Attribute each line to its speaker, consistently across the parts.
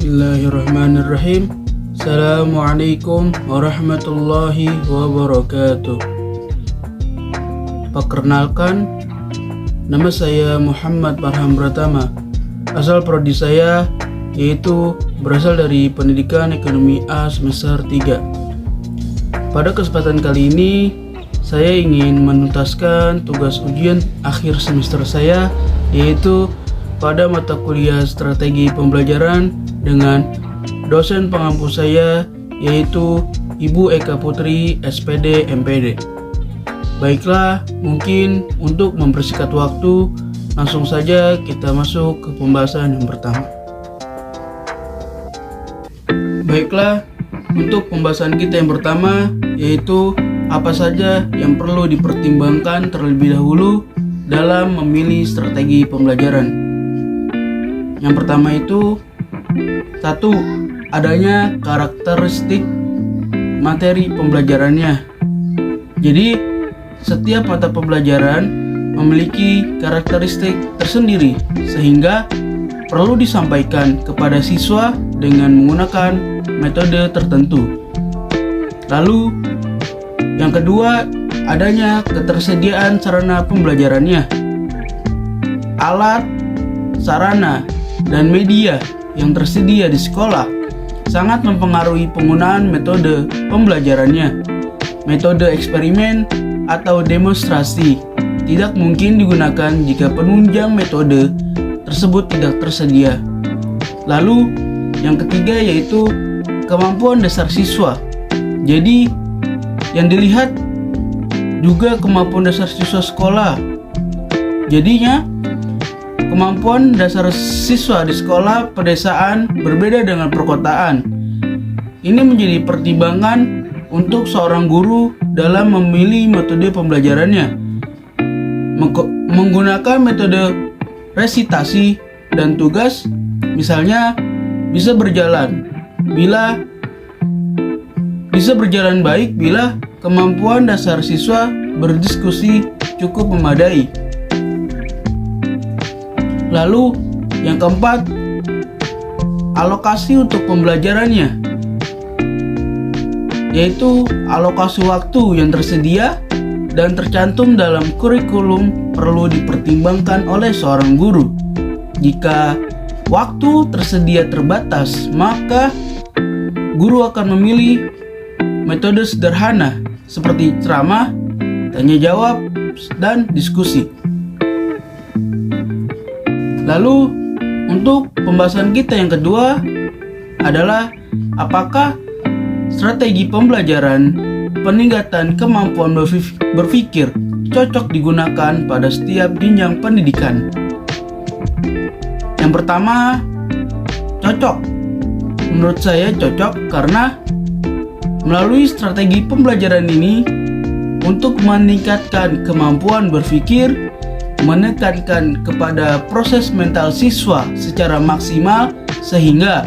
Speaker 1: Bismillahirrahmanirrahim. Assalamualaikum warahmatullahi wabarakatuh. Perkenalkan, nama saya Muhammad Farhan Pratama. Asal prodi saya yaitu berasal dari Pendidikan Ekonomi A semester 3. Pada kesempatan kali ini saya ingin menuntaskan tugas ujian akhir semester saya, yaitu pada mata kuliah strategi pembelajaran dengan dosen pengampu saya, yaitu Ibu Eka Putri, SPD, MPD. Baiklah, mungkin untuk mempersingkat waktu, langsung saja kita masuk ke pembahasan yang pertama. Baiklah, untuk pembahasan kita yang pertama, yaitu apa saja yang perlu dipertimbangkan terlebih dahulu dalam memilih strategi pembelajaran. Yang pertama itu, 1. Adanya karakteristik materi pembelajarannya. Jadi, setiap mata pembelajaran memiliki karakteristik tersendiri, sehingga perlu disampaikan kepada siswa dengan menggunakan metode tertentu. Lalu, yang kedua, adanya ketersediaan sarana pembelajarannya. Alat, sarana, dan media yang tersedia di sekolah sangat mempengaruhi penggunaan metode pembelajarannya. Metode eksperimen atau demonstrasi tidak mungkin digunakan jika penunjang metode tersebut tidak tersedia. Lalu, yang ketiga yaitu kemampuan dasar siswa. Jadi, yang dilihat juga kemampuan dasar siswa sekolah. Jadinya, kemampuan dasar siswa di sekolah pedesaan berbeda dengan perkotaan. Ini menjadi pertimbangan untuk seorang guru dalam memilih metode pembelajarannya. Menggunakan metode resitasi dan tugas, misalnya, bisa berjalan baik bila kemampuan dasar siswa berdiskusi cukup memadai. Lalu, yang keempat, alokasi untuk pembelajarannya, yaitu alokasi waktu yang tersedia dan tercantum dalam kurikulum perlu dipertimbangkan oleh seorang guru. Jika waktu tersedia terbatas, maka guru akan memilih metode sederhana seperti ceramah, tanya jawab, dan diskusi. Lalu, untuk pembahasan kita yang kedua adalah apakah strategi pembelajaran peningkatan kemampuan berpikir cocok digunakan pada setiap jenjang pendidikan. Yang pertama, cocok. Menurut saya cocok karena melalui strategi pembelajaran ini untuk meningkatkan kemampuan berpikir, menekankan kepada proses mental siswa secara maksimal sehingga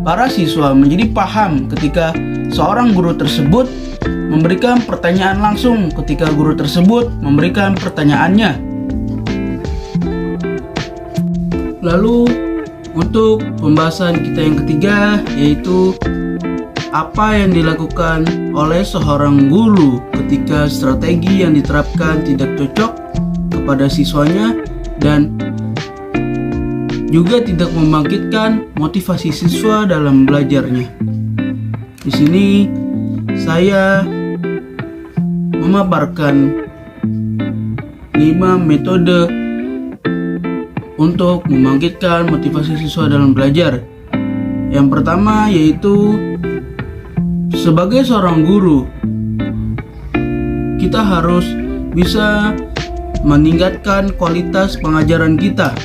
Speaker 1: para siswa menjadi paham ketika seorang guru tersebut memberikan pertanyaan langsung ketika guru tersebut memberikan pertanyaannya. Lalu untuk pembahasan kita yang ketiga yaitu apa yang dilakukan oleh seorang guru ketika strategi yang diterapkan tidak cocok kepada siswanya dan juga tidak membangkitkan motivasi siswa dalam belajarnya. Di sini saya memaparkan 5 metode untuk membangkitkan motivasi siswa dalam belajar. Yang pertama yaitu sebagai seorang guru, kita harus bisa meningkatkan kualitas pengajaran kita.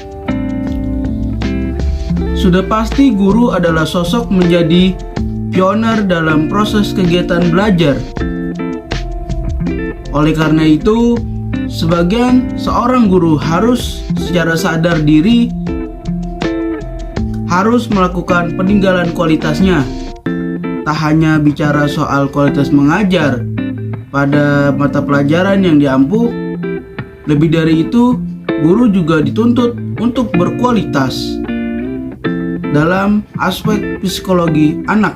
Speaker 1: Sudah pasti guru adalah sosok menjadi pioner dalam proses kegiatan belajar. Oleh karena itu, seorang guru harus secara sadar diri harus melakukan peninggalan kualitasnya. Tak hanya bicara soal kualitas mengajar pada mata pelajaran yang diampu, lebih dari itu, guru juga dituntut untuk berkualitas dalam aspek psikologi anak.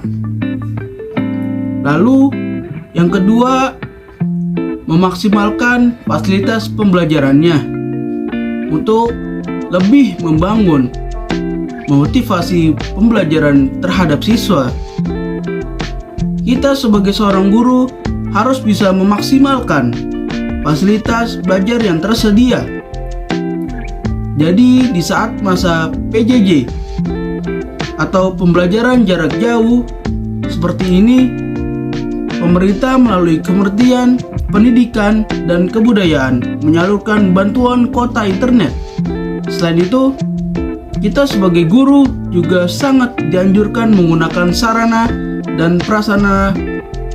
Speaker 1: Lalu yang kedua, memaksimalkan fasilitas pembelajarannya untuk lebih membangun motivasi pembelajaran terhadap siswa. Kita sebagai seorang guru harus bisa memaksimalkan fasilitas belajar yang tersedia. Jadi di saat masa PJJ atau pembelajaran jarak jauh seperti ini, pemerintah melalui Kementerian Pendidikan dan Kebudayaan menyalurkan bantuan kuota internet. Selain itu, kita sebagai guru juga sangat dianjurkan menggunakan sarana dan prasarana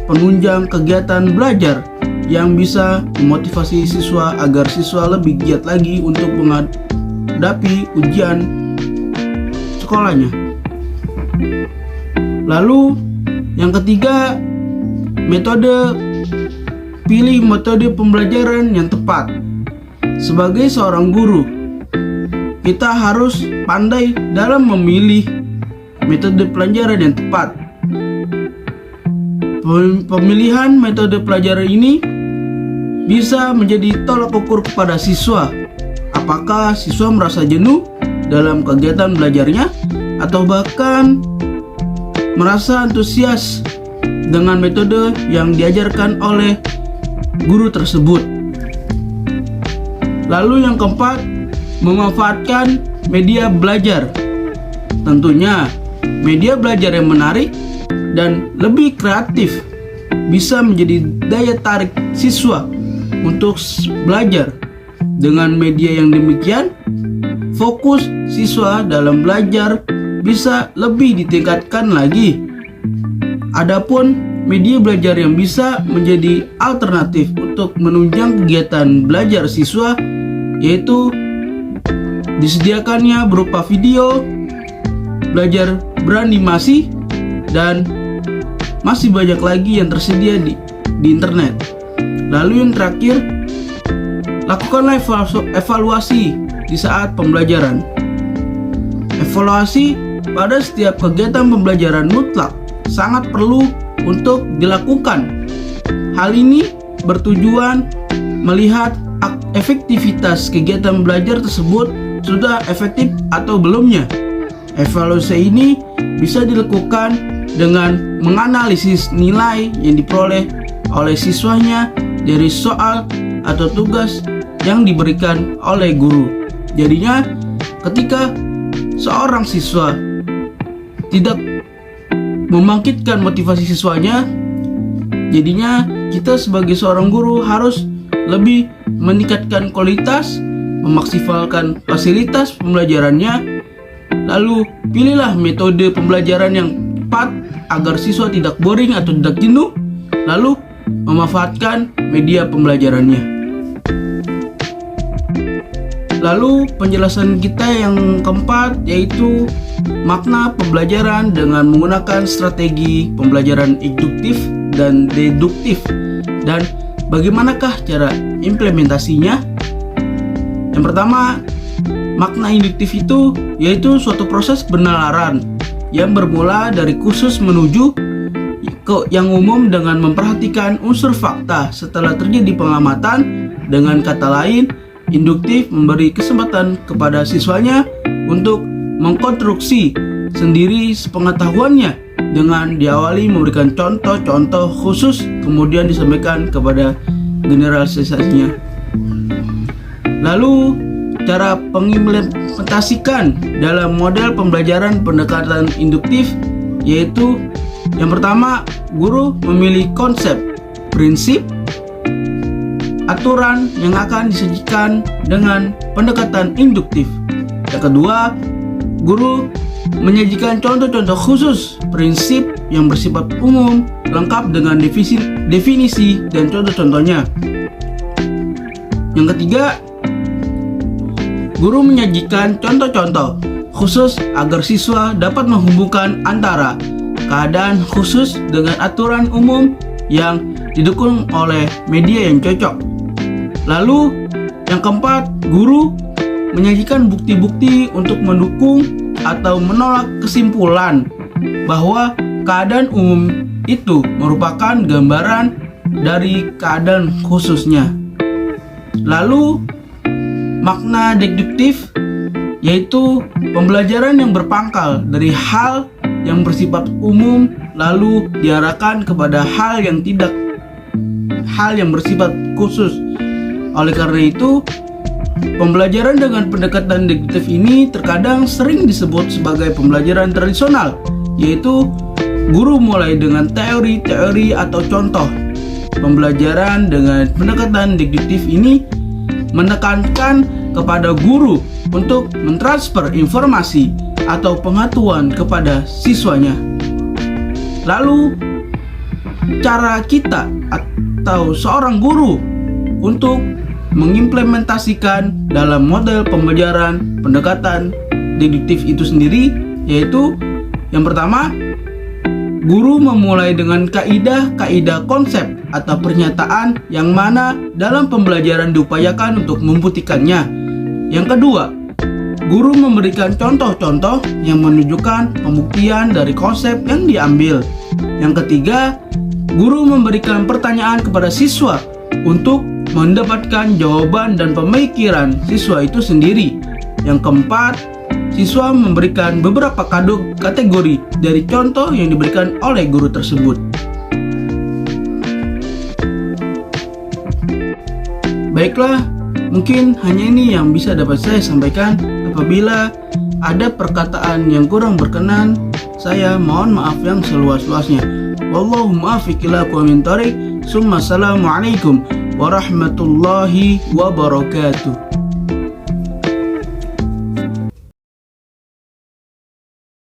Speaker 1: penunjang kegiatan belajar yang bisa memotivasi siswa agar siswa lebih giat lagi untuk menghadapi ujian sekolahnya. Lalu yang ketiga, pilih metode pembelajaran yang tepat. Sebagai seorang guru, kita harus pandai dalam memilih metode pelajaran yang tepat. Pemilihan metode pelajaran ini bisa menjadi tolak ukur kepada siswa. Apakah siswa merasa jenuh dalam kegiatan belajarnya atau bahkan merasa antusias dengan metode yang diajarkan oleh guru tersebut. Lalu yang keempat, memanfaatkan media belajar. Tentunya media belajar yang menarik dan lebih kreatif bisa menjadi daya tarik siswa untuk belajar. Dengan media yang demikian, fokus siswa dalam belajar bisa lebih ditingkatkan lagi. Adapun media belajar yang bisa menjadi alternatif untuk menunjang kegiatan belajar siswa, yaitu disediakannya berupa video, belajar beranimasi, dan masih banyak lagi yang tersedia di internet. Lalu yang terakhir, lakukanlah evaluasi di saat pembelajaran. Evaluasi pada setiap kegiatan pembelajaran mutlak sangat perlu untuk dilakukan. Hal ini bertujuan melihat efektivitas kegiatan belajar tersebut sudah efektif atau belumnya. Evaluasi ini bisa dilakukan dengan menganalisis nilai yang diperoleh oleh siswanya dari soal atau tugas yang diberikan oleh guru. Jadinya ketika seorang siswa tidak membangkitkan motivasi siswanya, jadinya kita sebagai seorang guru harus lebih meningkatkan kualitas, memaksimalkan fasilitas pembelajarannya. Lalu pilihlah metode pembelajaran yang tepat agar siswa tidak boring atau tidak jenuh, lalu memanfaatkan media pembelajarannya. Lalu penjelasan kita yang keempat yaitu makna pembelajaran dengan menggunakan strategi pembelajaran induktif dan deduktif, dan bagaimanakah cara implementasinya. Yang pertama, makna induktif itu yaitu suatu proses penalaran yang bermula dari khusus menuju ke yang umum dengan memperhatikan unsur fakta setelah terjadi pengamatan. Dengan kata lain, induktif memberi kesempatan kepada siswanya untuk mengkonstruksi sendiri sepengetahuannya dengan diawali memberikan contoh-contoh khusus, kemudian disampaikan kepada generalisasinya. Lalu cara pengimplementasikan dalam model pembelajaran pendekatan induktif yaitu yang pertama, guru memilih konsep, prinsip, aturan yang akan disajikan dengan pendekatan induktif. Yang kedua, guru menyajikan contoh-contoh khusus, prinsip yang bersifat umum, lengkap dengan definisi dan contoh-contohnya. Yang ketiga, guru menyajikan contoh-contoh khusus agar siswa dapat menghubungkan antara keadaan khusus dengan aturan umum yang didukung oleh media yang cocok. Lalu yang keempat, guru menyajikan bukti-bukti untuk mendukung atau menolak kesimpulan bahwa keadaan umum itu merupakan gambaran dari keadaan khususnya. Lalu, makna deduktif yaitu pembelajaran yang berpangkal dari hal yang bersifat umum lalu diarahkan kepada hal yang bersifat khusus. Oleh karena itu, pembelajaran dengan pendekatan deduktif ini terkadang sering disebut sebagai pembelajaran tradisional, yaitu guru mulai dengan teori-teori atau contoh. Pembelajaran dengan pendekatan deduktif ini menekankan kepada guru untuk mentransfer informasi atau pengetahuan kepada siswanya. Lalu, cara kita atau seorang guru untuk mengimplementasikan dalam model pembelajaran pendekatan deduktif itu sendiri, yaitu yang pertama, guru memulai dengan kaidah-kaidah konsep atau pernyataan yang mana dalam pembelajaran diupayakan untuk membuktikannya. Yang kedua, guru memberikan contoh-contoh yang menunjukkan pembuktian dari konsep yang diambil. Yang ketiga, guru memberikan pertanyaan kepada siswa untuk mendapatkan jawaban dan pemikiran siswa itu sendiri. Yang keempat, siswa memberikan beberapa kategori dari contoh yang diberikan oleh guru tersebut. Baiklah, mungkin hanya ini yang bisa dapat saya sampaikan. Apabila ada perkataan yang kurang berkenan, saya mohon maaf yang seluas-luasnya. Wallahu muwaffiq ila aqwamit thoriq. Assalamualaikum warahmatullahi wabarakatuh.